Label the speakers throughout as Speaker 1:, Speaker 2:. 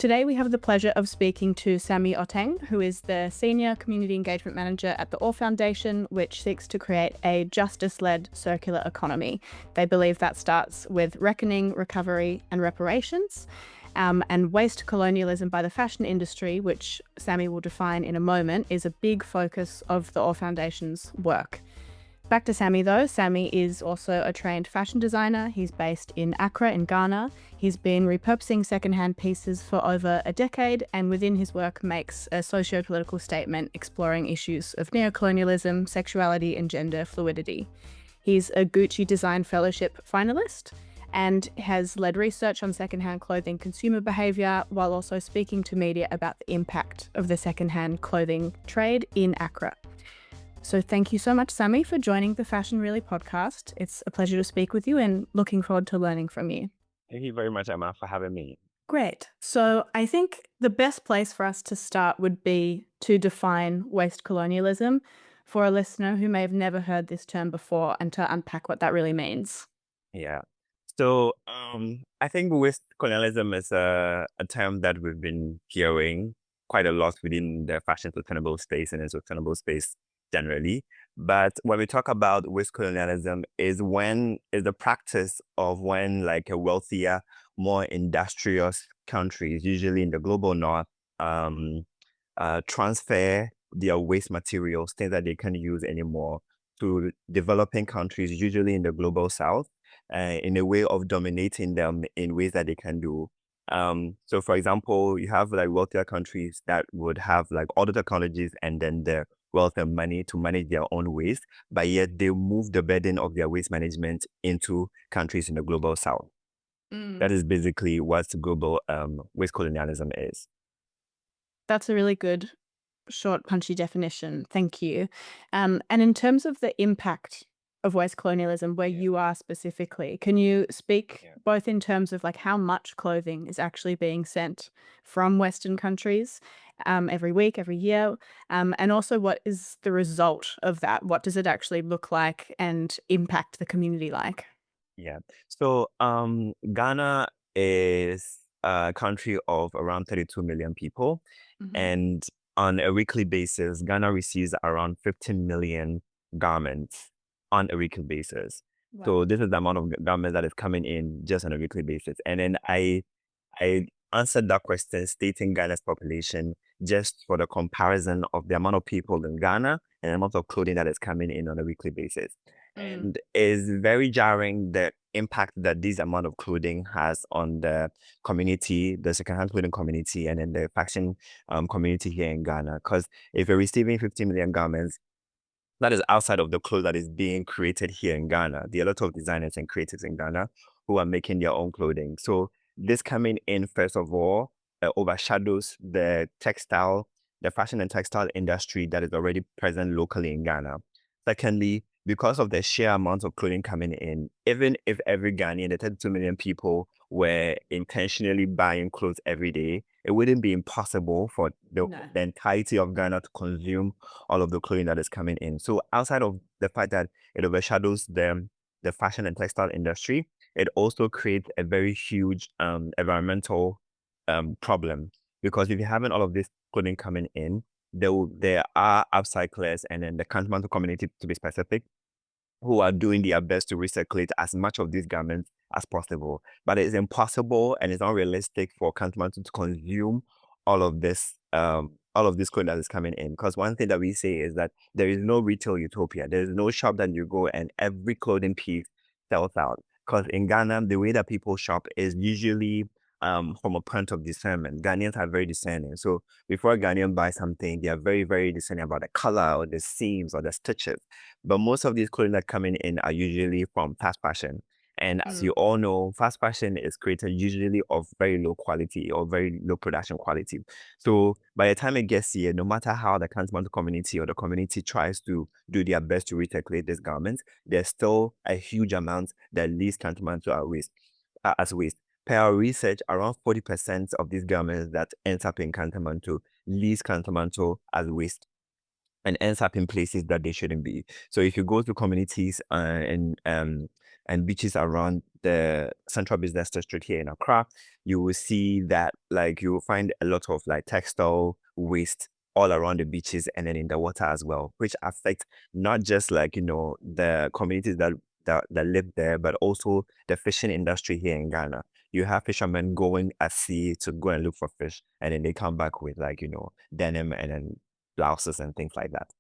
Speaker 1: Today we have the pleasure of speaking to Sammy Oteng, who is the Senior Community Engagement Manager at the All Foundation, which seeks to create a justice-led circular economy. They believe that starts with reckoning, recovery and reparations, and waste colonialism by the fashion industry, which Sammy will define in a moment, is a big focus of the All Foundation's work. Back to Sammy though. Sammy is also a trained fashion designer. He's based in Accra in Ghana. He's been repurposing secondhand pieces for over a decade, and within his work makes a socio-political statement exploring issues of neocolonialism, sexuality and gender fluidity. He's a Gucci Design Fellowship finalist and has led research on secondhand clothing consumer behaviour while also speaking to media about the impact of the secondhand clothing trade in Accra. So thank you so much, Sammy, for joining the Fashion Really podcast. It's a pleasure to speak with you and looking forward to learning from you.
Speaker 2: Thank you very much, Emma, for having me.
Speaker 1: Great. So I think the best place for us to start would be to define waste colonialism for a listener who may have never heard this term before and to unpack what that really means.
Speaker 2: Yeah. So I think waste colonialism is a term that we've been hearing quite a lot within the fashion sustainable space and the sustainable space generally. But when we talk about waste colonialism is the practice of when like a wealthier, more industrious countries, usually in the global north, transfer their waste materials, things that they can't use anymore, to developing countries, usually in the global south, in a way of dominating them in ways that they can do. So for example, you have like wealthier countries that would have like all the technologies and then the wealth and money to manage their own waste, but yet they move the burden of their waste management into countries in the global south. That is basically what global waste colonialism is.
Speaker 1: That's a really good, short, punchy definition. Thank you. And in terms of the impact of waste colonialism, where you are specifically, can you speak both in terms of like how much clothing is actually being sent from Western countries every week, every year, and also what is the result of that? What does it actually look like and impact the community like?
Speaker 2: Yeah. So Ghana is a country of around 32 million people.
Speaker 1: Hmm.
Speaker 2: And on a weekly basis, Ghana receives around 15 million garments on a weekly basis.
Speaker 1: Wow.
Speaker 2: So this is the amount of garments that is coming in just on a weekly basis. And then I answered that question stating Ghana's population just for the comparison of the amount of people in Ghana and the amount of clothing that is coming in on a weekly basis.
Speaker 1: Mm.
Speaker 2: And it's very jarring the impact that this amount of clothing has on the community, the secondhand clothing community, and then the fashion community here in Ghana. Because if you're receiving 50 million garments, that is outside of the clothes that is being created here in Ghana. There are a lot of designers and creators in Ghana who are making their own clothing. So this coming in, first of all, overshadows the fashion and textile industry that is already present locally in Ghana. Secondly, because of the sheer amount of clothing coming in, even if every Ghanaian, the 32 million people, were intentionally buying clothes every day, it wouldn't be impossible for
Speaker 1: No.
Speaker 2: the entirety of Ghana to consume all of the clothing that is coming in. So outside of the fact that it overshadows the fashion and textile industry, it also creates a very huge environmental problem, because if you're having all of this clothing coming in, there are upcyclers and then the Kantamanto community, to be specific, who are doing their best to recirculate as much of these garments as possible. But it's impossible and it's not realistic for Kantamanto to consume all of this clothing that is coming in. Because one thing that we say is that there is no retail utopia. There is no shop that you go and every clothing piece sells out. Because in Ghana, the way that people shop is usually from a point of discernment. Ghanaians are very discerning. So before a Ghanaian buys something, they are very, very discerning about the color or the seams or the stitches. But most of these clothing that coming in are usually from fast fashion. And as you
Speaker 1: Mm.
Speaker 2: all know, fast fashion is created usually of very low quality or very low production quality. So by the time it gets here, no matter how the Kantamanto community or the community tries to do their best to recirculate these garments, there's still a huge amount that leaves Kantamanto as waste. Per our research, around 40% of these garments that ends up in Kantamanto leaves Kantamanto as waste and ends up in places that they shouldn't be. So if you go to communities and and beaches around the central business district here in Accra, you will see that like you will find a lot of like textile waste all around the beaches and then in the water as well, which affect not just like, the communities that live there, but also the fishing industry here in Ghana. You have fishermen going at sea to go and look for fish, and then they come back with like, denim and then blouses and things like that.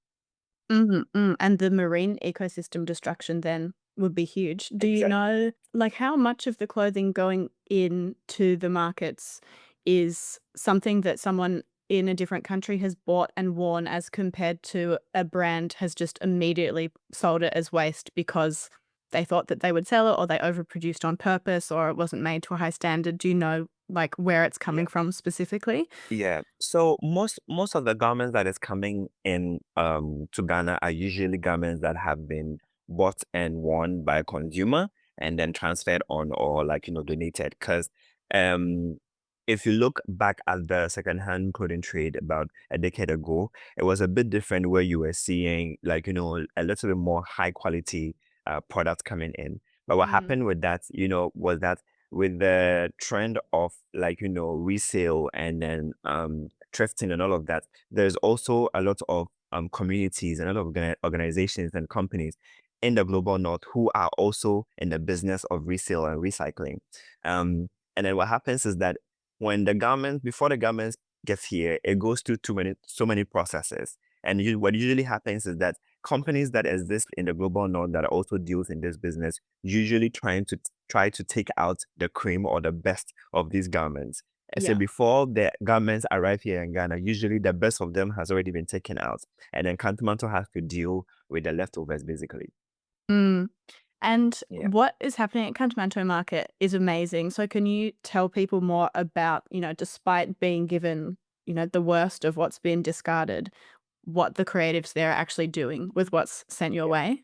Speaker 1: Mhm, and the marine ecosystem destruction then would be huge. Do you
Speaker 2: Exactly.
Speaker 1: know, like, how much of the clothing going into the markets is something that someone in a different country has bought and worn as compared to a brand has just immediately sold it as waste because they thought that they would sell it or they overproduced on purpose or it wasn't made to a high standard? Do you know, like, where it's coming from specifically?
Speaker 2: Yeah. So most of the garments that is coming in to Ghana are usually garments that have been bought and worn by a consumer and then transferred on or like donated. Because um if you look back at the secondhand clothing trade about a decade ago, it was a bit different where you were seeing like a little bit more high quality products coming in. But what
Speaker 1: Mm,
Speaker 2: happened with that, was that with the trend of like resale and then thrifting and all of that, there's also a lot of communities and a lot of organizations and companies in the global north who are also in the business of resale and recycling. And then what happens is that when the garment before the garments gets here, it goes through so many processes. And what usually happens is that companies that exist in the global north that also deals in this business usually try to take out the cream or the best of these garments. And so
Speaker 1: yeah.
Speaker 2: before the garments arrive here in Ghana, usually the best of them has already been taken out. And then Kantamanto has to deal with the leftovers basically.
Speaker 1: Mm. And
Speaker 2: Yeah.
Speaker 1: what is happening at Kantamanto Market is amazing. So can you tell people more about, despite being given, the worst of what's been discarded, what the creatives there are actually doing with what's sent your way?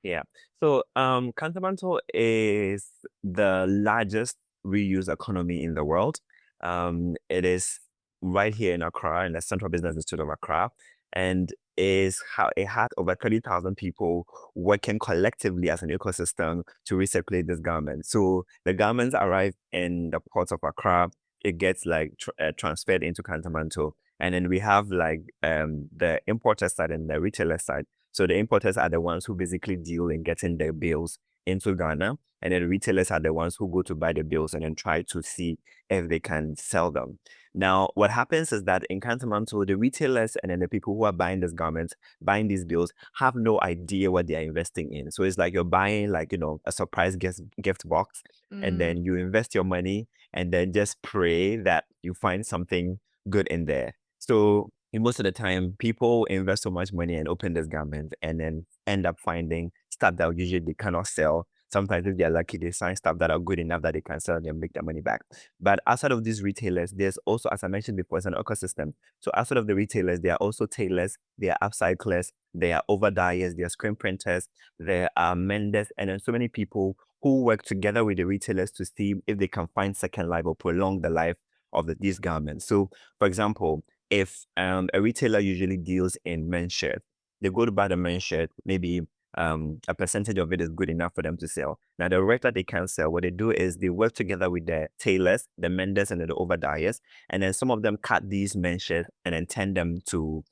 Speaker 2: Yeah. So, Kantamanto is the largest reuse economy in the world. It is right here in Accra, in the central business district of Accra, and is how it had over 30,000 people working collectively as an ecosystem to recirculate this garment. So the garments arrive in the ports of Accra. It gets like transferred into Kantamanto, and then we have like the importer side and the retailer side. So the importers are the ones who basically deal in getting their bills into Ghana, and then the retailers are the ones who go to buy the bills and then try to see if they can sell them. Now, what happens is that in Kantamanto, the retailers and then the people who are buying these garments, buying these bills, have no idea what they are investing in. So it's like you're buying like, a surprise gift box, and
Speaker 1: Mm,
Speaker 2: then you invest your money and then just pray that you find something good in there. So most of the time, people invest so much money and open this garment and then end up finding stuff that usually they cannot sell. Sometimes if they're lucky, they find stuff that are good enough that they can sell and make their money back. But outside of these retailers, there's also, as I mentioned before, it's an ecosystem. So outside of the retailers, there are also tailors, there are upcyclers, there are overdyers, there are screen printers, there are menders, and then so many people who work together with the retailers to see if they can find second life or prolong the life of these garments. So, for example, if a retailer usually deals in men's shirt, they go to buy the men's shirt, maybe a percentage of it is good enough for them to sell. Now, the rest that they can't sell, what they do is they work together with the tailors, the menders, and the overdyers, and then some of them cut these men's shirts and then turn them to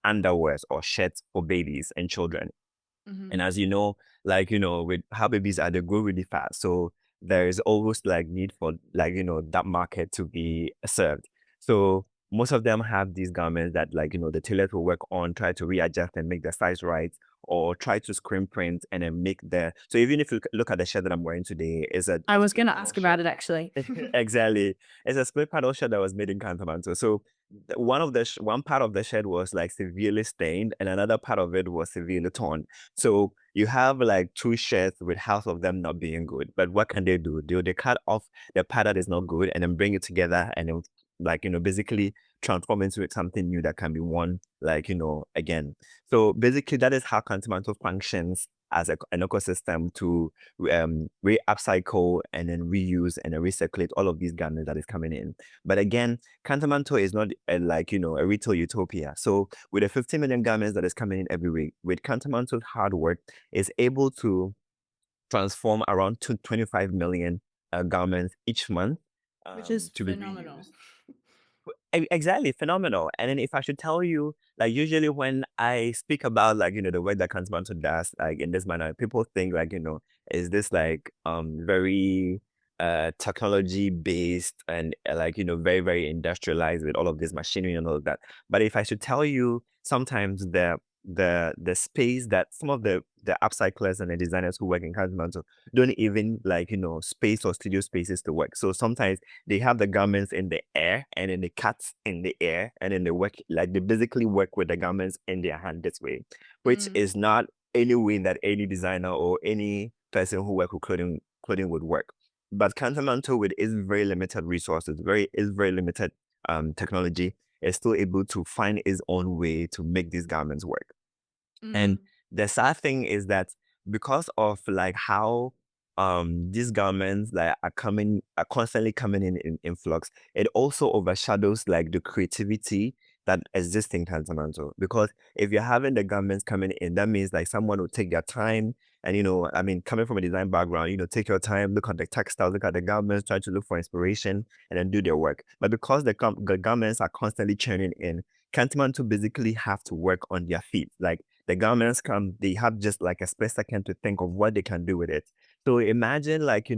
Speaker 2: underwears or shirts for babies and children.
Speaker 1: mhm.
Speaker 2: And as you know, like, with how babies are, they grow really fast. So there is always like need for like, that market to be served. So most of them have these garments that like, the tailors will work on, try to readjust and make the size right, or try to screen print and then make so even if you look at the shirt that I'm wearing today, is a
Speaker 1: I was
Speaker 2: split
Speaker 1: gonna
Speaker 2: panel
Speaker 1: ask
Speaker 2: shirt.
Speaker 1: about it actually.
Speaker 2: Exactly. It's a split panel shirt that was made in Kantamanto. So one part of the shirt was like severely stained and another part of it was severely torn. So you have like two shirts with half of them not being good. But what can they do? They cut off the part that is not good and then bring it together and then like, basically transform into something new that can be worn like, again. So basically that is how Kantamanto functions as an ecosystem to upcycle and then reuse and then recirculate all of these garments that is coming in. But again, Kantamanto is not like, a retail utopia. So with the 50 million garments that is coming in every week, with Kantamanto's hard work, is able to transform around 25 million garments each month
Speaker 1: Which is
Speaker 2: to be
Speaker 1: phenomenal.
Speaker 2: reused. Exactly, phenomenal. And then if I should tell you, like usually when I speak about like, the work that Kantamanto does, like in this manner, people think like, is this like very technology based and like, very, very industrialized with all of this machinery and all of that. But if I should tell you, sometimes the space that some of the upcyclers and the designers who work in Kantamanto don't even like, space or studio spaces to work. So sometimes they have the garments in the air and then the cuts in the air and then they work like they basically work with the garments in their hand this way, which
Speaker 1: Mm,
Speaker 2: is not any way that any designer or any person who work with clothing would work. But Kantamanto with its very limited resources, very limited technology, is still able to find its own way to make these garments work. And
Speaker 1: mm,
Speaker 2: the sad thing is that because of like how these garments like are constantly coming in influx, it also overshadows like the creativity that exists in Tanzania. Because if you're having the garments coming in, that means like someone will take their time and I mean, coming from a design background, take your time, look at the textiles, look at the garments, try to look for inspiration and then do their work. But because the garments are constantly churning in, Kantiman basically have to work on their feet. Like the garments come, they have just like a split second to think of what they can do with it. So imagine like,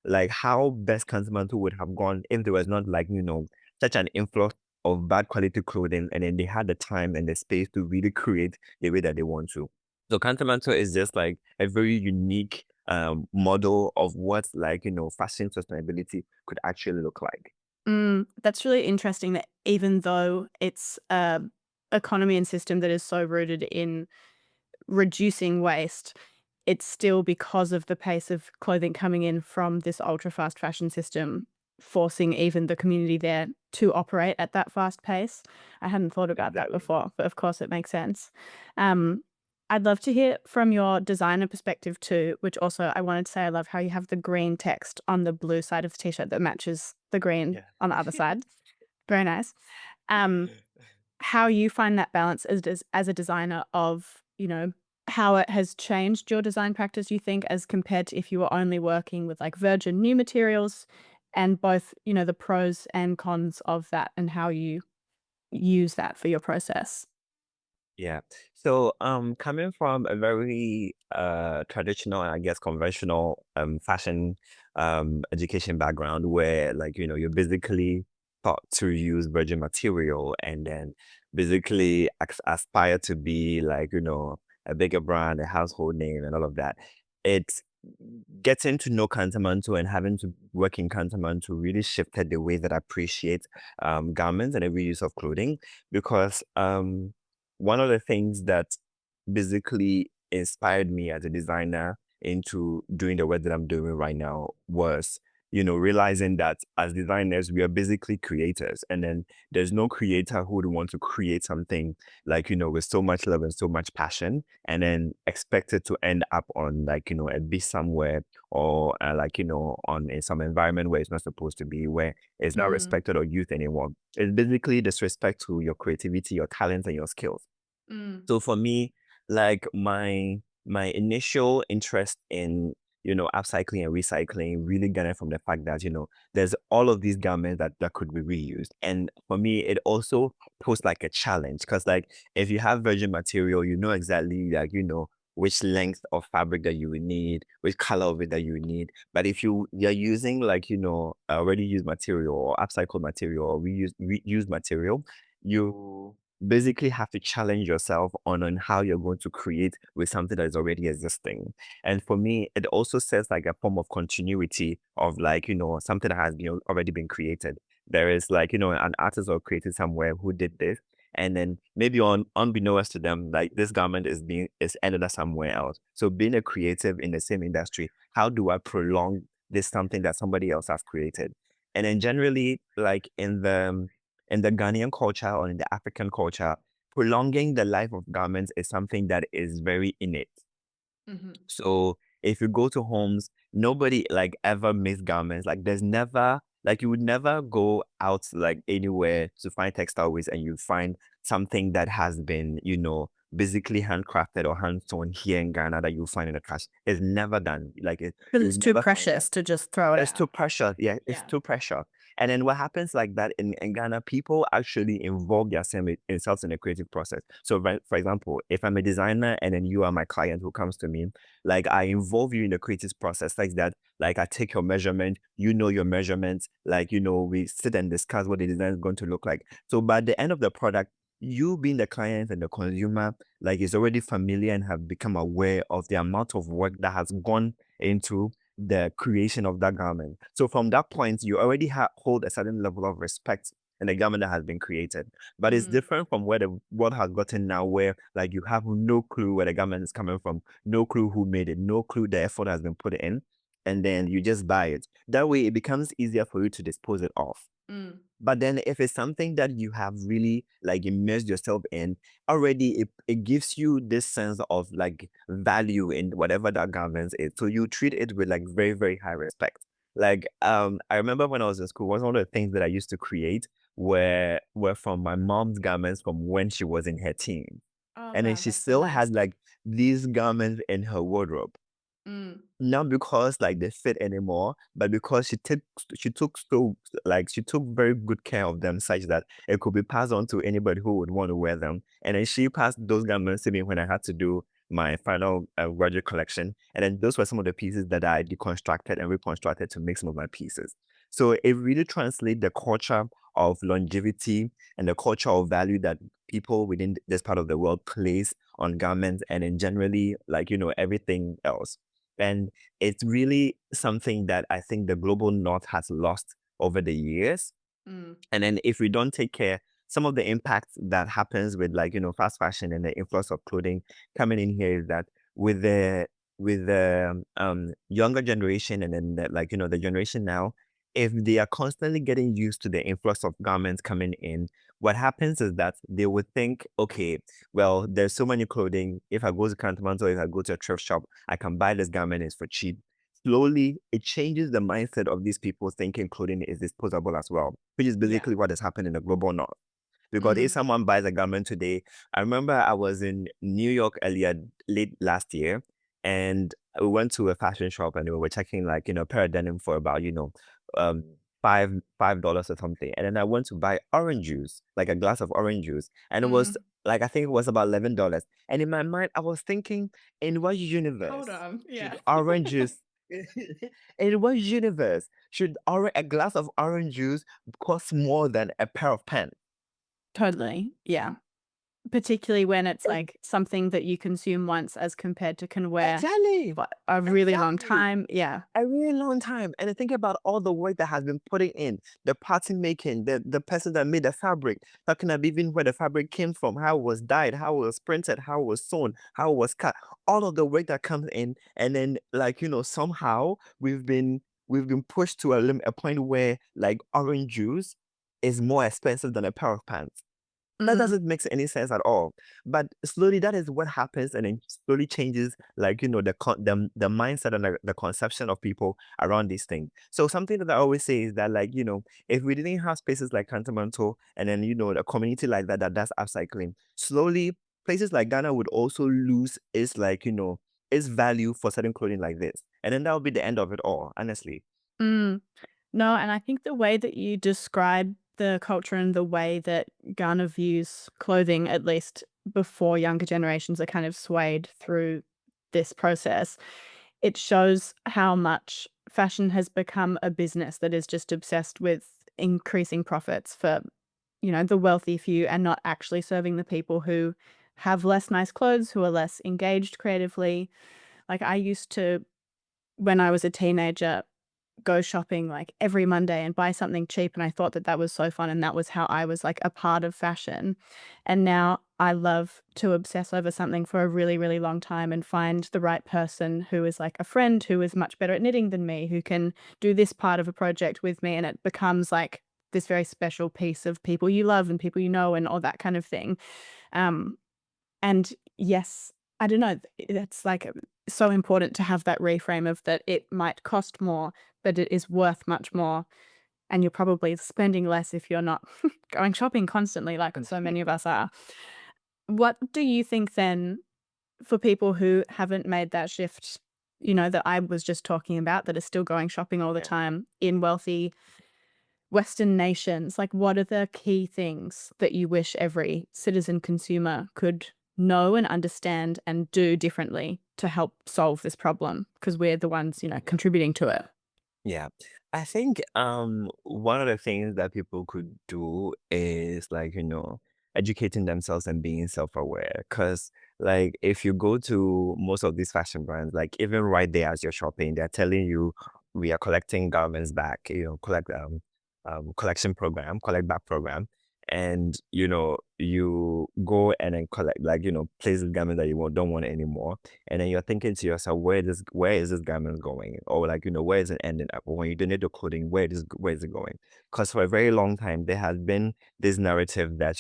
Speaker 2: like how best Kantiman would have gone if there was not like, such an influx of bad quality clothing and then they had the time and the space to really create the way that they want to. So Kantamanto is just like a very unique model of what like, fashion sustainability could actually look like.
Speaker 1: That's really interesting that even though it's a economy and system that is so rooted in reducing waste, it's still because of the pace of clothing coming in from this ultra fast fashion system, forcing even the community there to operate at that fast pace. I hadn't thought about that
Speaker 2: Exactly.
Speaker 1: before, but of course it makes sense. Um, I'd love to hear from your designer perspective too, which also I wanted to say I love how you have the green text on the blue side of the t-shirt that matches the green
Speaker 2: Yeah.
Speaker 1: on the other side. Very nice. Um, how you find that balance as a designer of, how it has changed your design practice, you think, as compared to if you were only working with like virgin new materials and both, the pros and cons of that and how you use that for your process.
Speaker 2: Yeah. So coming from a very traditional and I guess conventional fashion education background where like you're basically taught to use virgin material and then basically aspire to be like a bigger brand, a household name and all of that. It's getting to know Kantamanto and having to work in Kantamanto really shifted the way that I appreciate garments and every use of clothing because one of the things that basically inspired me as a designer into doing the work that I'm doing right now was, realizing that as designers, we are basically creators. And then there's no creator who would want to create something like, with so much love and so much passion and then expect it to end up on like, a beach somewhere or like, on in some environment where it's not supposed to be, where it's not
Speaker 1: Mm,
Speaker 2: respected or used anymore. It's basically disrespect to your creativity, your talents, and your skills.
Speaker 1: mm,
Speaker 2: So for me, like my initial interest in upcycling and recycling really garnered from the fact that there's all of these garments that could be reused, and for me it also posed like a challenge because like if you have virgin material, you know exactly like which length of fabric that you would need, which color of it that you would need. But if you're using like already used material or upcycled material or reused material, you basically have to challenge yourself on how you're going to create with something that is already existing. And for me, it also says like a form of continuity of like, something that has already been created. There is like, an artist or creator somewhere who did this. And then maybe unbeknownst to them, like this garment is ended up somewhere else. So being a creative in the same industry, how do I prolong this something that somebody else has created? And then generally, like in the Ghanaian culture or in the African culture, prolonging the life of garments is something that is very innate.
Speaker 1: mhm,
Speaker 2: So if you go to homes, nobody like ever makes garments. Like there's never like you would never go out like anywhere to find textile waste and you find something that has been, basically handcrafted or hand sewn here in Ghana that you'll find in the trash. It's never done. Like
Speaker 1: Because
Speaker 2: you'll
Speaker 1: it's too
Speaker 2: never find that.
Speaker 1: precious to just throw it
Speaker 2: It's too
Speaker 1: out.
Speaker 2: pressure. Yeah, it's
Speaker 1: Yeah.
Speaker 2: too pressure. And then what happens like that in Ghana, people actually involve themselves in the creative process. So, for example, if I'm a designer and then you are my client who comes to me, like I involve you in the creative process, like that. Like I take your measurement, you know your measurements, like we sit and discuss what the design is going to look like. So by the end of the product, you being the client and the consumer, like is already familiar and have become aware of the amount of work that has gone into the creation of that garment. So from that point, you already hold a certain level of respect in the garment that has been created. But it's
Speaker 1: Mm.
Speaker 2: different from where the world has gotten now, where like you have no clue where the garment is coming from, no clue who made it, no clue the effort has been put in, and then you just buy it. That way, it becomes easier for you to dispose it off.
Speaker 1: Mm.
Speaker 2: But then if it's something that you have really like immersed yourself in, already it gives you this sense of like value in whatever that garment is. So you treat it with like very, very high respect. Like I remember when I was in school, one of the things that I used to create were from my mom's garments from when she was in her teens.
Speaker 1: Oh,
Speaker 2: And then
Speaker 1: wow,
Speaker 2: she
Speaker 1: that's so
Speaker 2: still
Speaker 1: nice.
Speaker 2: had like these garments in her wardrobe,
Speaker 1: Mm.
Speaker 2: not because like they fit anymore, but because she took very good care of them such that it could be passed on to anybody who would want to wear them. And then she passed those garments to me when I had to do my final graduate collection. And then those were some of the pieces that I deconstructed and reconstructed to make some of my pieces. So it really translates the culture of longevity and the culture of value that people within this part of the world place on garments and in generally like everything else. And it's really something that I think the global north has lost over the years.
Speaker 1: Mm.
Speaker 2: And then if we don't take care, some of the impacts that happens with like, fast fashion and the influx of clothing coming in here is that with the younger generation and then like, the generation now, if they are constantly getting used to the influx of garments coming in, what happens is that they would think, okay, well, there's so many clothing. If I go to Kantamanto, if I go to a thrift shop, I can buy this garment, it's for cheap. Slowly, it changes the mindset of these people thinking clothing is disposable as well, which is
Speaker 1: Yeah.
Speaker 2: basically what has happened in the global north. Because if
Speaker 1: Mm.
Speaker 2: someone buys a garment today, I remember I was in New York late last year, and we went to a fashion shop and we were checking like, a pair of denim for about, um, $5 or something. And then I went to buy orange juice, like a glass of orange juice. And it was
Speaker 1: Mm.
Speaker 2: like, I think it was about $11. And in my mind, I was thinking, in what
Speaker 1: Hold
Speaker 2: universe
Speaker 1: on.
Speaker 2: should
Speaker 1: Yeah.
Speaker 2: orange juice, in what universe should a glass of orange juice cost more than a pair of pants?
Speaker 1: Totally. Yeah. Particularly when it's like something that you consume once as compared to can wear
Speaker 2: Exactly.
Speaker 1: for a really long
Speaker 2: Exactly.
Speaker 1: time. Yeah.
Speaker 2: A really long time. And I think about all the work that has been putting in, the pattern making, the person that made the fabric, talking about even where the fabric came from, how it was dyed, how it was printed, how it was sewn, how it was cut, all of the work that comes in. And then like, somehow we've been pushed to a point where like orange juice is more expensive than a pair of pants. That
Speaker 1: Mm.
Speaker 2: doesn't make any sense at all. But slowly, that is what happens, and it slowly changes, like the mindset and the conception of people around these things. So something that I always say is that, like, if we didn't have spaces like Kantamanto, and then a community like that that does upcycling, slowly places like Ghana would also lose its like its value for certain clothing like this, and then that would be the end of it all. Honestly.
Speaker 1: Mm. No, and I think the way that you describe the culture and the way that Ghana views clothing, at least before younger generations are kind of swayed through this process, it shows how much fashion has become a business that is just obsessed with increasing profits for, the wealthy few and not actually serving the people who have less nice clothes, who are less engaged creatively. Like I used to, when I was a teenager, go shopping like every Monday and buy something cheap, and I thought that that was so fun, and that was how I was like a part of fashion. And now I love to obsess over something for a really, really long time and find the right person who is like a friend who is much better at knitting than me, who can do this part of a project with me, and it becomes like this very special piece of people you love and people you know and all that kind of thing. Um, and yes, I don't know, it's like so important to have that reframe of that it might cost more, but it is worth much more. And you're probably spending less if you're not going shopping constantly, like so many of us are. What do you think then for people who haven't made that shift, that I was just talking about, that are still going shopping all the
Speaker 2: Yeah.
Speaker 1: time in wealthy Western nations, like what are the key things that you wish every citizen consumer could know and understand and do differently to help solve this problem? Because we're the ones, contributing to it.
Speaker 2: Yeah. I think one of the things that people could do is like, educating themselves and being self-aware. Cause like if you go to most of these fashion brands, like even right there as you're shopping, they're telling you we are collecting garments back, collection program, collect back program. And you go and then collect like, place the garment that don't want anymore, and then you're thinking to yourself, where is this garment going? Or like, where is it ending up? Or when you donate the clothing, where is it going? Because for a very long time there has been this narrative that,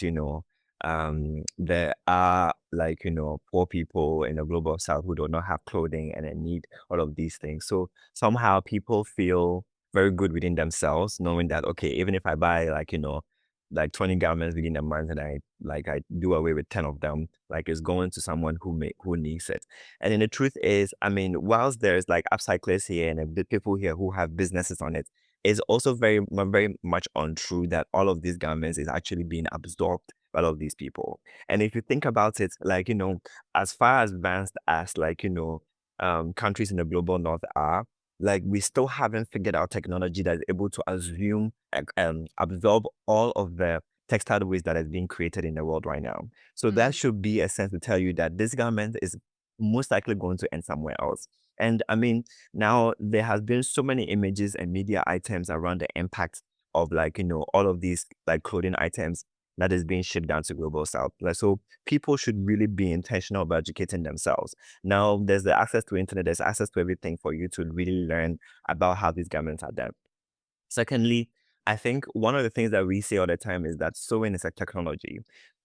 Speaker 2: there are like, poor people in the global south who do not have clothing and they need all of these things. So somehow people feel very good within themselves, knowing that okay, even if I buy like, like 20 garments within a month and I do away with 10 of them, like it's going to someone who needs it. And then the truth is, I mean, whilst there's like upcyclers here and the people here who have businesses on it, it's also very much untrue that all of these garments is actually being absorbed by all of these people. And if you think about it, like, as far as advanced as like, countries in the global north are, like we still haven't figured out technology that is able to assume absorb all of the textile waste that is being created in the world right now. So that
Speaker 1: Mm,
Speaker 2: should be a sense to tell you that this garment is most likely going to end somewhere else. And I mean, now there has been so many images and media items around the impact of like, all of these like clothing items that is being shipped down to global south. Like, so people should really be intentional about educating themselves. Now there's the access to internet, there's access to everything for you to really learn about how these garments are done. Secondly, I think one of the things that we say all the time is that sewing is a technology.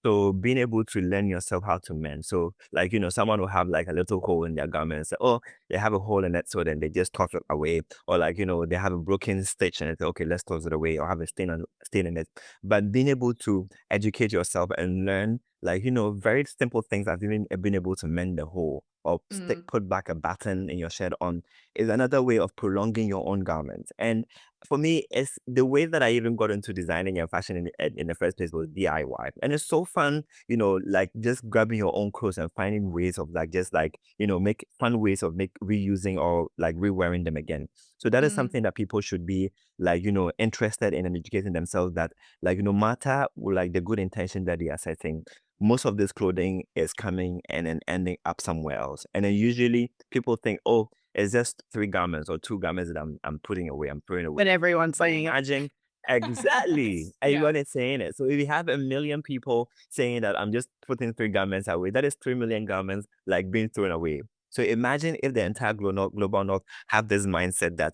Speaker 2: So being able to learn yourself how to mend. So like, someone will have like a little hole in their garment and say, oh, they have a hole in it. So then they just toss it away. Or like, they have a broken stitch and they say, okay, let's toss it away, or have a stain in it. But being able to educate yourself and learn like, very simple things as even being able to mend the hole or
Speaker 1: mm,
Speaker 2: put back a button in your shirt on is another way of prolonging your own garment. And for me, it's the way that I even got into designing and fashion in the first place was DIY. And it's so fun, like just grabbing your own clothes and finding ways of like, just like, make fun ways of make reusing or like re-wearing them again. So that is
Speaker 1: mm,
Speaker 2: something that people should be like, interested in and educating themselves that like, no matter like the good intention that they are setting, most of this clothing is coming and then ending up somewhere else. And then usually people think, oh, it's just 3 garments or 2 garments that I'm putting away, I'm throwing away.
Speaker 1: but everyone's
Speaker 2: But
Speaker 1: saying it.
Speaker 2: imagine exactly
Speaker 1: Yeah.
Speaker 2: everyone is saying it. So if you have a million people saying that I'm just putting 3 garments away, that is 3 million garments like being thrown away. So imagine if the entire global north have this mindset that,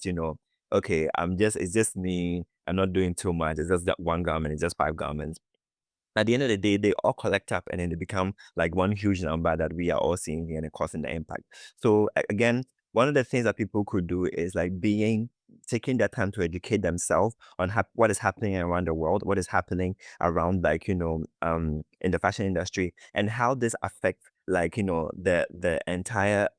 Speaker 2: okay, it's just me, I'm not doing too much, it's just that 1 garment, it's just 5 garments. At the end of the day, they all collect up and then they become like one huge number that we are all seeing here and causing the impact. So again, one of the things that people could do is like taking their time to educate themselves on what is happening around the world, what is happening around like, in the fashion industry and how this affects like, the entire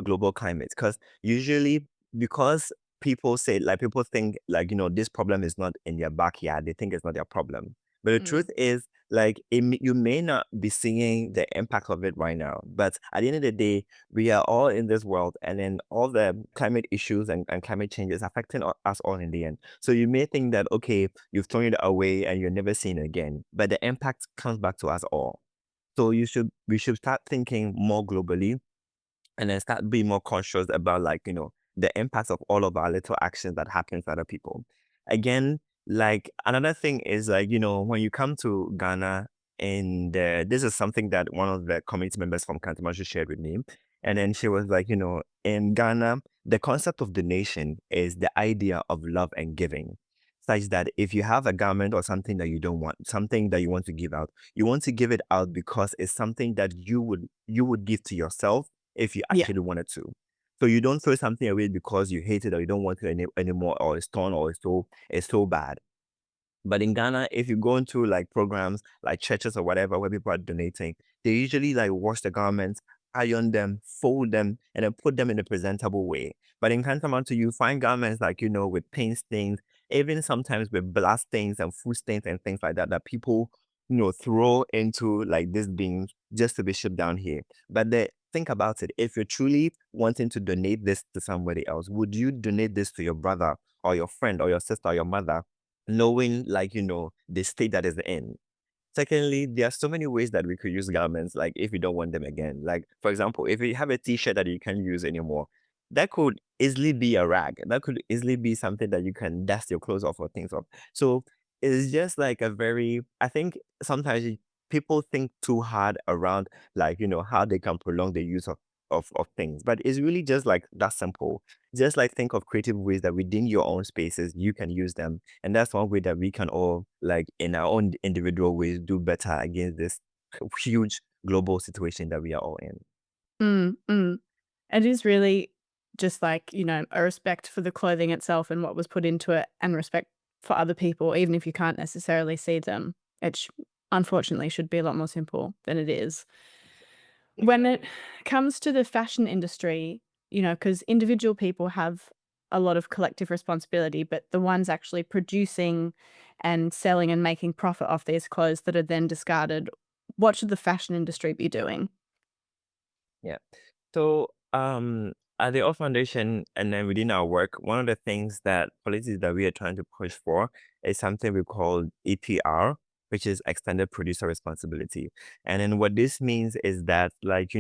Speaker 2: global climate. Because usually because people think like, this problem is not in their backyard, they think it's not their problem, but the truth
Speaker 1: Mm,
Speaker 2: is, like, you may not be seeing the impact of it right now. But at the end of the day, we are all in this world, and then all the climate issues and climate change is affecting us all in the end. So you may think that, okay, you've thrown it away and you're never seeing it again, but the impact comes back to us all. So we should start thinking more globally and then start being more conscious about like the impacts of all of our little actions that happen to other people. Again, like another thing is like when you come to Ghana, and this is something that one of the community members from Kantamanto shared with me, and then she was like, in Ghana the concept of donation is the idea of love and giving, such that if you have a garment or something that you don't want, something that you want to give out, you want to give it out because it's something that you would give to yourself if you
Speaker 1: yeah.
Speaker 2: actually wanted to. So you don't throw something away because you hate it or you don't want it anymore, or it's torn or it's so bad. But in Ghana, if you go into like programs like churches or whatever where people are donating, they usually like wash the garments, iron them, fold them, and then put them in a presentable way. But in Kantamanto, you find garments like, with paint stains, even sometimes with blood stains and food stains and things like that, that people, throw into like these bins just to be shipped down here. But think about it. If you're truly wanting to donate this to somebody else, would you donate this to your brother or your friend or your sister or your mother, knowing like, the state that is in? Secondly, there are so many ways that we could use garments, like if you don't want them again. Like, for example, if you have a t-shirt that you can't use anymore, that could easily be a rag. That could easily be something that you can dust your clothes off or things off. So it's just like I think sometimes people think too hard around like, how they can prolong the use of things. But it's really just like that simple. Just like think of creative ways that within your own spaces, you can use them, and that's one way that we can all, like in our own individual ways, do better against this huge global situation that we are all in.
Speaker 1: Mm, mm. It is really just like, a respect for the clothing itself and what was put into it and respect for other people, even if you can't necessarily see them. It unfortunately should be a lot more simple than it is. When it
Speaker 2: Exactly.
Speaker 1: comes to the fashion industry, because individual people have a lot of collective responsibility, but the ones actually producing and selling and making profit off these clothes that are then discarded, what should the fashion industry be doing?
Speaker 2: Yeah. So, at the All Foundation and then within our work, one of the things that policies that we are trying to push for is something we call EPR, which is extended producer responsibility. And then what this means is that, like,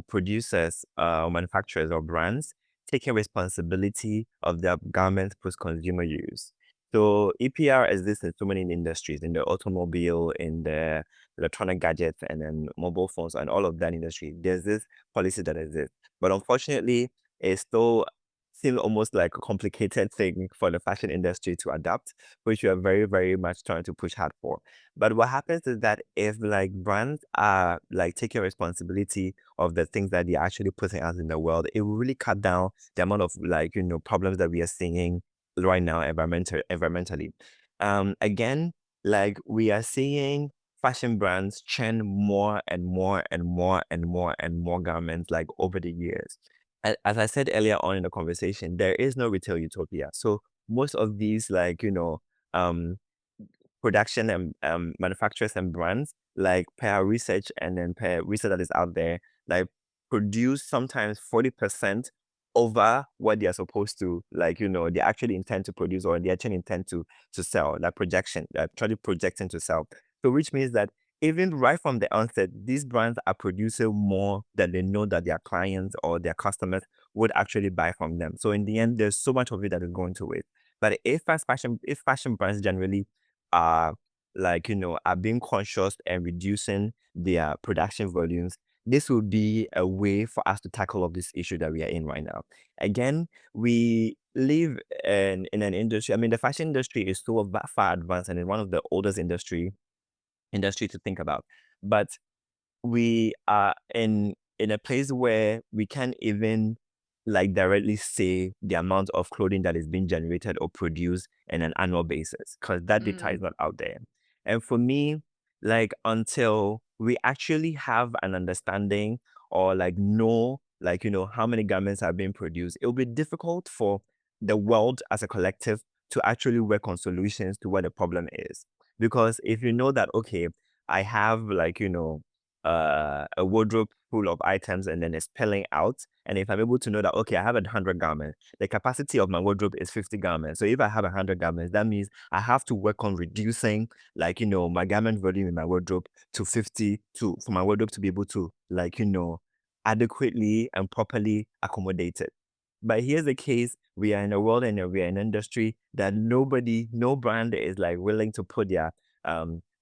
Speaker 2: producers, manufacturers or brands taking responsibility of their garments post consumer use. So EPR exists in so many industries, in the automobile, in the electronic gadgets, and then mobile phones, and all of that industry. There's this policy that exists. But unfortunately, it's still seems almost like a complicated thing for the fashion industry to adapt, which we are very, very much trying to push hard for. But what happens is that if like brands are like taking responsibility of the things that they're actually putting out in the world, it will really cut down the amount of like, problems that we are seeing right now environmentally. Again, like we are seeing fashion brands churn more and more and more and more and more garments like over the years. As I said earlier on in the conversation, there is no retail utopia. So most of these like, um production and manufacturers and brands, like per our research and then per research that is out there, like produce sometimes 40% over what they are supposed to, like, they actually intend to produce or they actually intend to sell, like projection, actually projecting to sell. So which means that even right from the onset, these brands are producing more than they know that their clients or their customers would actually buy from them. So in the end, there's so much of it that is going to waste. But if fashion brands generally are like, are being conscious and reducing their production volumes, this will be a way for us to tackle all of this issue that we are in right now. Again, we live in an industry. I mean, the fashion industry is so far advanced and in one of the oldest industry to think about. But we are in a place where we can't even like directly say the amount of clothing that is being generated or produced in an annual basis because that data
Speaker 1: Mm,
Speaker 2: is not out there. And for me, like until we actually have an understanding or like know like how many garments are being produced, it will be difficult for the world as a collective to actually work on solutions to what the problem is. Because if you know that, okay, I have like, a wardrobe full of items and then it's spilling out. And if I'm able to know that, okay, I have 100 garments, the capacity of my wardrobe is 50 garments. So if I have 100 garments, that means I have to work on reducing like, my garment volume in my wardrobe to 50 to for my wardrobe to be able to like, adequately and properly accommodate it. But here's the case, we are in a world and we are in an industry that no brand is like willing to put their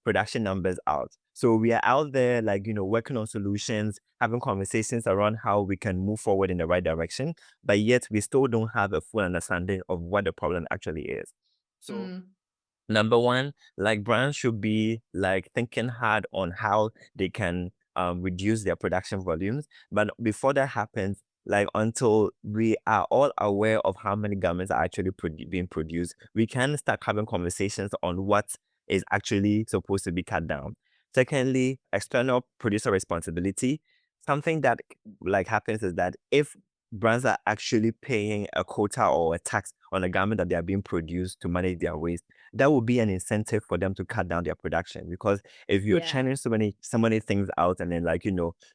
Speaker 2: production numbers out. So we are out there like, working on solutions, having conversations around how we can move forward in the right direction, but yet we still don't have a full understanding of what the problem actually is. So
Speaker 1: mm,
Speaker 2: number one, like brands should be like thinking hard on how they can reduce their production volumes. But before that happens, like until we are all aware of how many garments are actually being produced, we can start having conversations on what is actually supposed to be cut down. Secondly, external producer responsibility. Something that like happens is that if brands are actually paying a quota or a tax on a garment that they are being produced to manage their waste, that will be an incentive for them to cut down their production. Because if you're
Speaker 1: Yeah.
Speaker 2: churning so many things out and then like,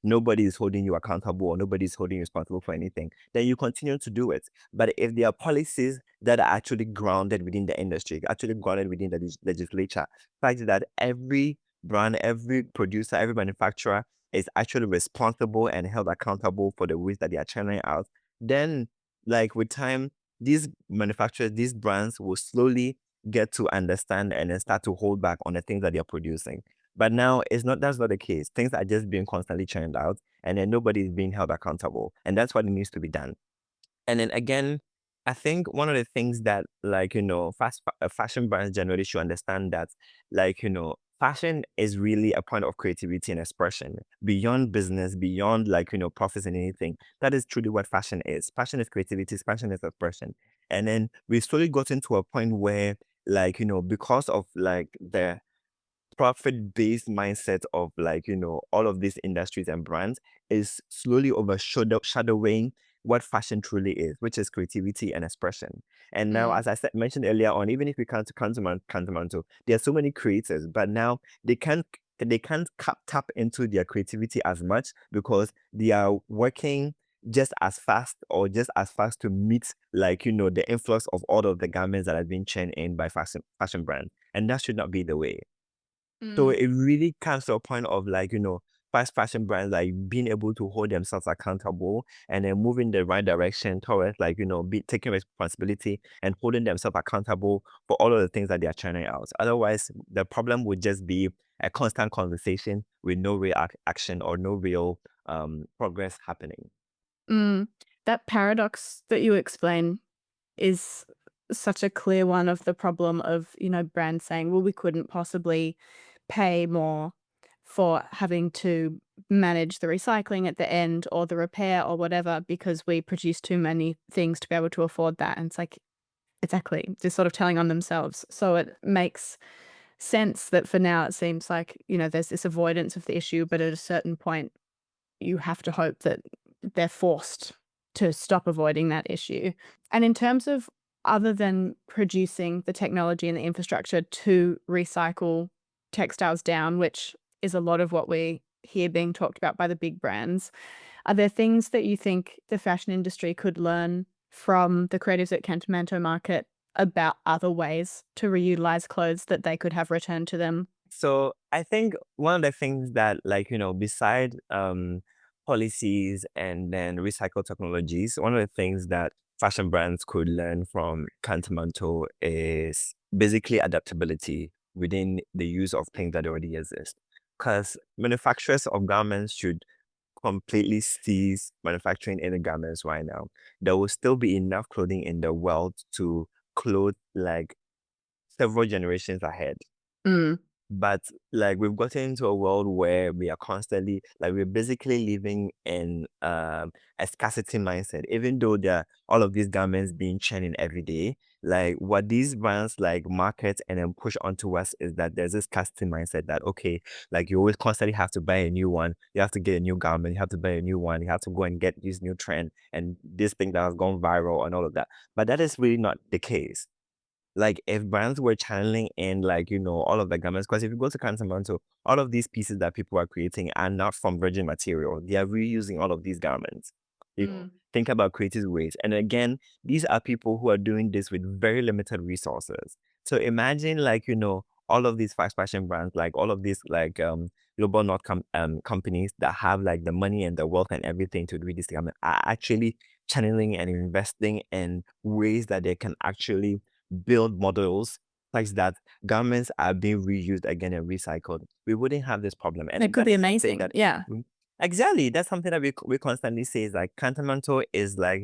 Speaker 2: nobody is holding you accountable or nobody is holding you responsible for anything, then you continue to do it. But if there are policies that are actually grounded within the industry, actually grounded within the legislature, the fact that every brand, every producer, every manufacturer is actually responsible and held accountable for the waste that they are churning out, then like with time, these manufacturers, these brands will slowly get to understand and then start to hold back on the things that they are producing. But now that's not the case. Things are just being constantly churned out and then nobody is being held accountable. And that's what needs to be done. And then again, I think one of the things that like, fashion brands generally should understand that like, fashion is really a point of creativity and expression beyond business, beyond like, profits and anything. That is truly what fashion is. Fashion is creativity, fashion is expression. And then we've slowly gotten to a point where like, because of like the profit-based mindset of like, all of these industries and brands is slowly overshadowing what fashion truly is, which is creativity and expression. And now,
Speaker 1: Mm.
Speaker 2: as I mentioned earlier on, even if we come to Kantamanto, there are so many creators, but now they can't tap into their creativity as much because they are working just as fast or just as fast to meet like the influx of all of the garments that have been churned in by fashion brands, and that should not be the way. So
Speaker 1: Mm.
Speaker 2: it really comes to a point of like, fast fashion brands like being able to hold themselves accountable and then move in the right direction towards like, be taking responsibility and holding themselves accountable for all of the things that they are churning out. Otherwise, the problem would just be a constant conversation with no real action or no real progress happening.
Speaker 1: Mm. That paradox that you explain is such a clear one of the problem of, brands saying, well, we couldn't possibly pay more for having to manage the recycling at the end or the repair or whatever because we produce too many things to be able to afford that. And it's like, exactly, just sort of telling on themselves. So it makes sense that for now it seems like, there's this avoidance of the issue, but at a certain point, you have to hope that they're forced to stop avoiding that issue. And in terms of other than producing the technology and the infrastructure to recycle textiles down, which is a lot of what we hear being talked about by the big brands, are there things that you think the fashion industry could learn from the creatives at Kantamanto Market about other ways to reutilize clothes that they could have returned to them?
Speaker 2: So I think one of the things that like, beside policies and then recycle technologies, one of the things that fashion brands could learn from Kantamanto is basically adaptability within the use of things that already exist. Because manufacturers of garments should completely cease manufacturing any garments right now. There will still be enough clothing in the world to clothe like several generations ahead.
Speaker 1: Mm.
Speaker 2: But like we've gotten into a world where we are constantly like we're basically living in a scarcity mindset, even though there are all of these garments being churning every day. Like what these brands like market and then push onto us is that there's this scarcity mindset that okay, like you always constantly have to buy a new one, you have to get a new garment, you have to buy a new one, you have to go and get this new trend and this thing that has gone viral and all of that. But that is really not the case. Like if brands were channeling in like, all of the garments, because if you go to Kantamanto, all of these pieces that people are creating are not from virgin material. They are reusing all of these garments.
Speaker 1: Mm.
Speaker 2: Think about creative ways. And again, these are people who are doing this with very limited resources. So imagine like, all of these fast fashion brands, like all of these like global not companies that have like the money and the wealth and everything to do this garment are actually channeling and investing in ways that they can actually build models such that garments are being reused again and recycled, we wouldn't have this problem.
Speaker 1: It
Speaker 2: And
Speaker 1: could
Speaker 2: that
Speaker 1: be
Speaker 2: is something
Speaker 1: amazing.
Speaker 2: that
Speaker 1: Yeah.
Speaker 2: exactly, that's something that we constantly say is like Cantamanto is like,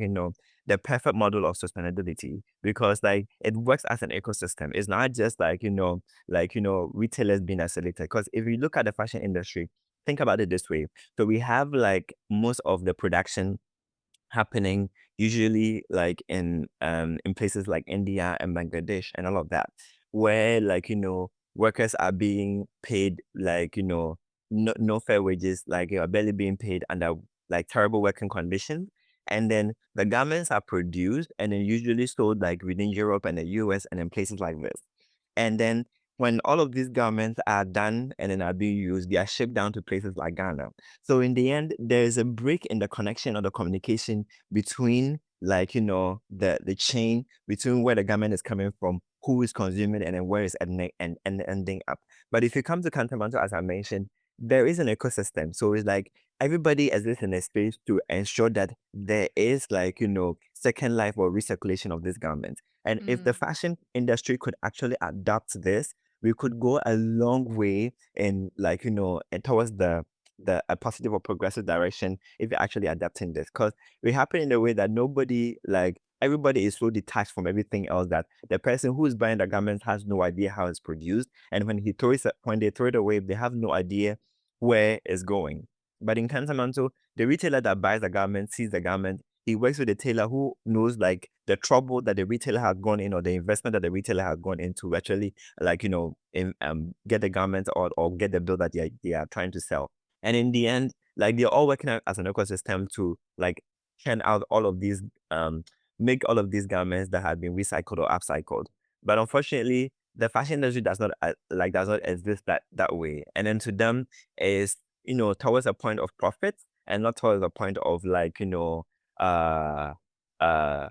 Speaker 2: the perfect model of sustainability because like it works as an ecosystem. It's not just like, retailers being isolated. Because if you look at the fashion industry, think about it this way. So we have like most of the production happening usually like in places like India and Bangladesh and all of that, where like workers are being paid like, no fair wages, like you are barely being paid under like terrible working conditions. And then the garments are produced and then usually sold like within Europe and the US and in places like this. And then when all of these garments are done and then are being used, they are shipped down to places like Ghana. So in the end, there is a break in the connection or the communication between like, the chain between where the garment is coming from, who is consuming it, and then where it's ending up. But if you come to Kantamanto, as I mentioned, there is an ecosystem. So it's like everybody exists in a space to ensure that there is like, second life or recirculation of these garments. And if the
Speaker 1: Mm.
Speaker 2: fashion industry could actually adapt this, we could go a long way in like, and towards the a positive or progressive direction if you're actually adapting this. Because we happen in a way that nobody like everybody is so detached from everything else that the person who is buying the garment has no idea how it's produced. And when they throw it away, they have no idea where it's going. But in Kantamanto, the retailer that buys the garment sees the garment. He works with a tailor who knows like the trouble that the retailer has gone in or the investment that the retailer has gone into actually like get the garment or get the bill that they are trying to sell. And in the end, like they're all working out as an ecosystem to like churn out all of these make all of these garments that have been recycled or upcycled. But unfortunately, the fashion industry does not exist that way. And then to them is towards a point of profit and not towards a point of like uh uh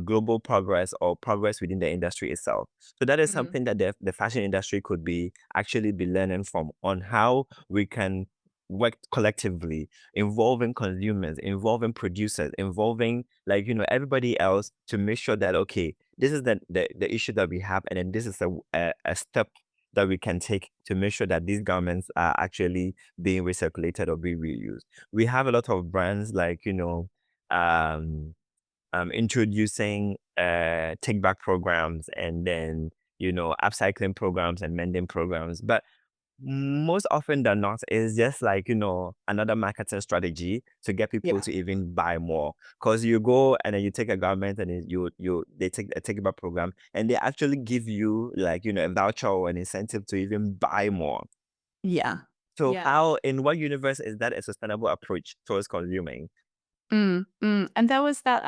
Speaker 2: global progress or progress within the industry itself. So that is
Speaker 1: Mm.
Speaker 2: something that the fashion industry could be learning from on how we can work collectively, involving consumers, involving producers, involving like everybody else to make sure that okay, this is the issue that we have, and then this is a step that we can take to make sure that these garments are actually being recirculated or being reused. We have a lot of brands like um introducing take back programs and then upcycling programs and mending programs, but most often than not, it's just like, another marketing strategy to get people
Speaker 1: Yeah.
Speaker 2: to even buy more. Because you go and then you take a garment and then they take a take back program and they actually give you like, a voucher or an incentive to even buy more.
Speaker 1: Yeah.
Speaker 2: So
Speaker 1: Yeah.
Speaker 2: how, in what universe is that a sustainable approach towards consuming?
Speaker 1: And there was that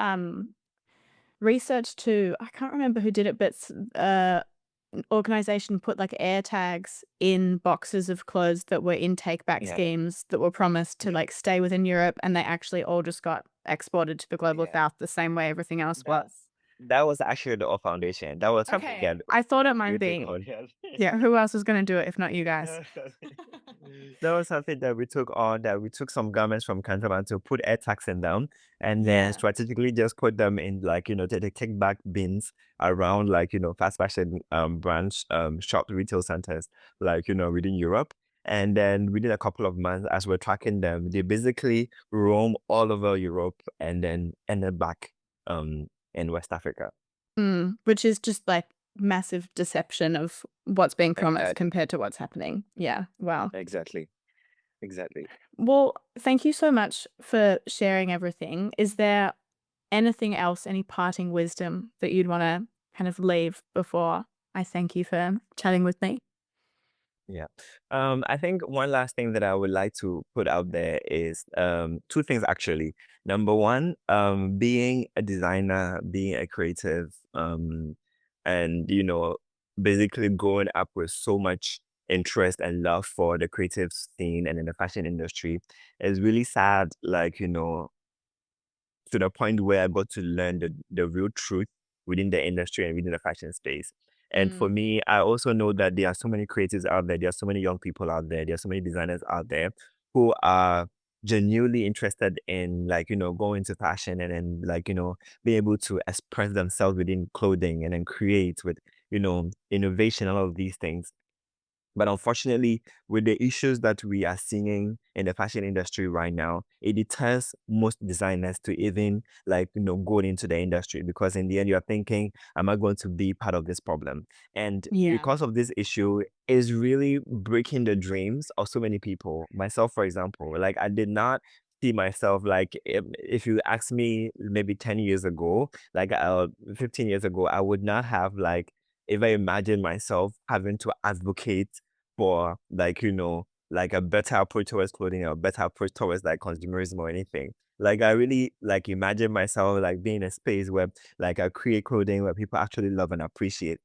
Speaker 1: research too. I can't remember who did it, but an organization put like air tags in boxes of clothes that were in take back
Speaker 2: Yeah,
Speaker 1: schemes that were promised to
Speaker 2: yeah,
Speaker 1: like stay within Europe, and they actually all just got exported to the global
Speaker 2: yeah.
Speaker 1: south the same way everything else
Speaker 2: That
Speaker 1: was.
Speaker 2: that was actually the All Foundation. That was something
Speaker 1: Okay.
Speaker 2: that
Speaker 1: I thought it might
Speaker 2: you took
Speaker 1: be.
Speaker 2: on. Yes.
Speaker 1: Yeah, who else was gonna do it if not you guys?
Speaker 2: That was something that we took on, that we took some garments from Kantaman to put air tags in them and then
Speaker 1: Yeah.
Speaker 2: strategically just put them in like, the take back bins around like, fast fashion branch shop retail centers like, within Europe. And then within a couple of months, as we're tracking them, they basically roam all over Europe and then ended back in West Africa.
Speaker 1: Which is just like massive deception of what's being promised
Speaker 2: Exactly.
Speaker 1: compared to what's happening. Yeah. Wow.
Speaker 2: Exactly. Exactly.
Speaker 1: Well, thank you so much for sharing everything. Is there anything else, any parting wisdom that you'd want to kind of leave before I thank you for chatting with me?
Speaker 2: Yeah. I think one last thing that I would like to put out there is two things actually. Number one, being a designer, being a creative, and basically growing up with so much interest and love for the creative scene and in the fashion industry is really sad. Like, to the point where I got to learn the real truth within the industry and within the fashion space. And for
Speaker 1: Mm.
Speaker 2: me, I also know that there are so many creatives out there, there are so many young people out there are so many designers out there who are genuinely interested in like, going to fashion and then like, be able to express themselves within clothing and then create with, innovation and all of these things. But unfortunately, with the issues that we are seeing in the fashion industry right now, it deters most designers to even like, go into the industry because in the end you're thinking, am I going to be part of this problem? And
Speaker 1: Yeah.
Speaker 2: because of this issue, is really breaking the dreams of so many people. Myself, for example, like I did not see myself like if you ask me maybe 10 years ago, like 15 years ago, I would not have like if I imagine myself having to advocate for like, like a better approach towards clothing or a better approach towards like consumerism or anything. Like I really like imagine myself like being in a space where like I create clothing where people actually love and appreciate.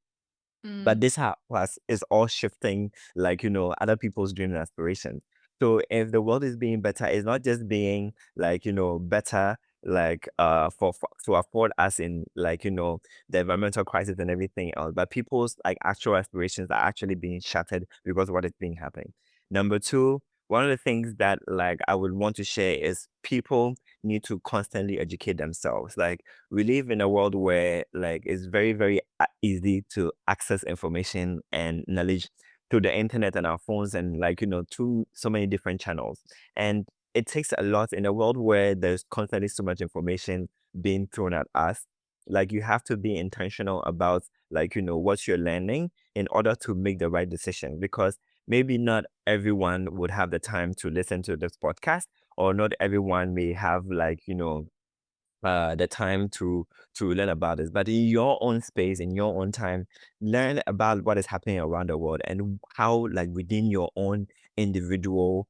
Speaker 2: But this class is all shifting, like, other people's dreams and aspirations. So if the world is being better, it's not just being like, better, like, for to afford us in like, the environmental crisis and everything else, but people's like actual aspirations are actually being shattered because of what is being happening. Number two, one of the things that like I would want to share is people need to constantly educate themselves. Like we live in a world where like it's very, very easy to access information and knowledge through the internet and our phones and like, through so many different channels. And it takes a lot in a world where there's constantly so much information being thrown at us. Like you have to be intentional about like, what you're learning in order to make the right decision, because maybe not everyone would have the time to listen to this podcast, or not everyone may have like, the time to learn about this. But in your own space, in your own time, learn about what is happening around the world and how, like within your own individual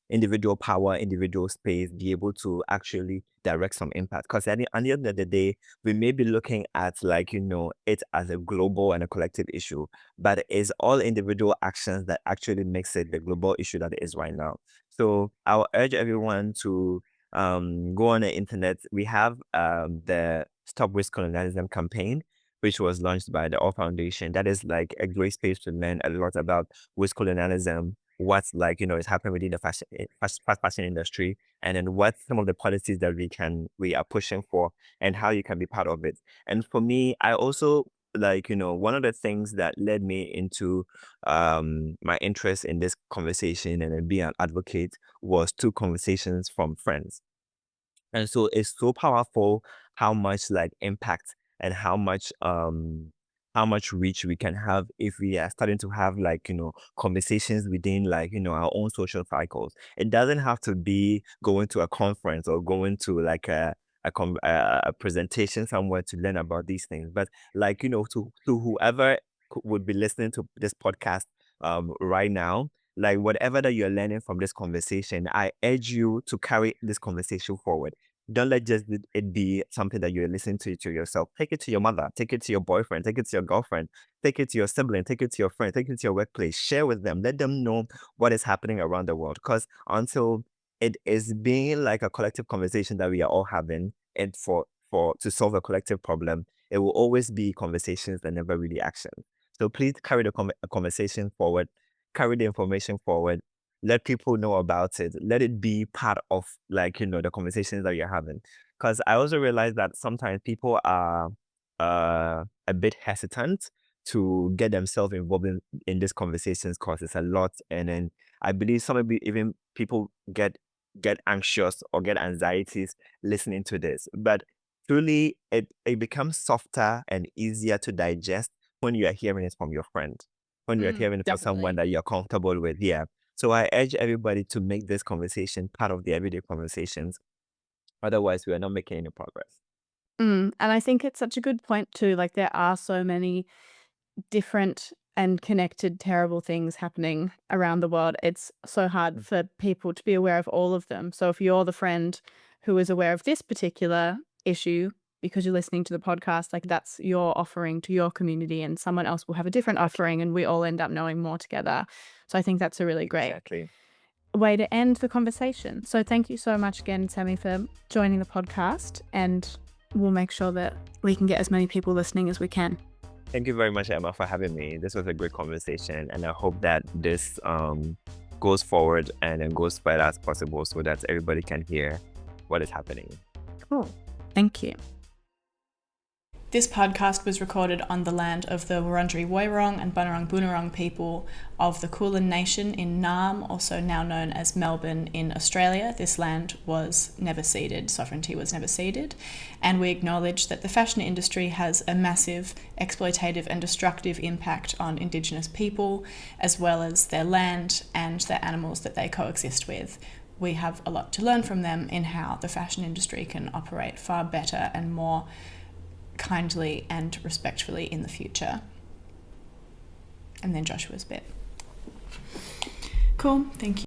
Speaker 2: individual power, individual space, be able to actually direct some impact. Because at the end of the day, we may be looking at like, it as a global and a collective issue, but it's all individual actions that actually makes it the global issue that it is right now. So I'll urge everyone to go on the internet. We have the Stop Waste Colonialism campaign, which was launched by the All Foundation. That is like a great space to learn a lot about waste colonialism, what's like, is happening within the fast fashion industry, and then what some of the policies that we are pushing for and how you can be part of it. And for me, I also like, one of the things that led me into my interest in this conversation and then being an advocate was two conversations from friends. And so it's so powerful how much like impact and how much reach we can have if we are starting to have like, conversations within like, our own social cycles. It doesn't have to be going to a conference or going to like a presentation somewhere to learn about these things. But like, to whoever would be listening to this podcast right now, like whatever that you're learning from this conversation, I urge you to carry this conversation forward. Don't let just it be something that you're listening to yourself. Take it to your mother, take it to your boyfriend, take it to your girlfriend, take it to your sibling, take it to your friend, take it to your workplace. Share with them. Let them know what is happening around the world. Because until it is being like a collective conversation that we are all having, and for to solve a collective problem, it will always be conversations and never really action. So please carry the conversation forward, carry the information forward, let people know about it, let it be part of like, the conversations that you're having. Because I also realize that sometimes people are a bit hesitant to get themselves involved in these conversations because it's a lot. And then I believe some of even people get anxious or get anxieties listening to this. But truly it becomes softer and easier to digest when you are hearing it from your friend, when you're hearing it from someone
Speaker 1: Definitely.
Speaker 2: that you're comfortable with. Yeah. So I urge everybody to make this conversation part of the everyday conversations. Otherwise, we are not making any progress.
Speaker 1: And I think it's such a good point too. Like there are so many different and connected terrible things happening around the world. It's so hard for people to be aware of all of them. So if you're the friend who is aware of this particular issue because you're listening to the podcast, like that's your offering to your community, and someone else will have a different offering and we all end up knowing more together. So I think that's a really great
Speaker 2: Exactly.
Speaker 1: way to end the conversation. So thank you so much again, Sammy, for joining the podcast, and we'll make sure that we can get as many people listening as we can.
Speaker 2: Thank you very much, Emma, for having me. This was a great conversation, and I hope that this goes forward and then goes further as possible so that everybody can hear what is happening.
Speaker 1: Cool. Thank you. This podcast was recorded on the land of the Wurundjeri Woiwurrung and Bunurong Boonwurrung people of the Kulin Nation in Naarm, also now known as Melbourne in Australia. This land was never ceded, sovereignty was never ceded, and we acknowledge that the fashion industry has a massive exploitative and destructive impact on Indigenous people, as well as their land and the animals that they coexist with. We have a lot to learn from them in how the fashion industry can operate far better and more kindly and respectfully in the future. And then Joshua's bit. Cool, thank you.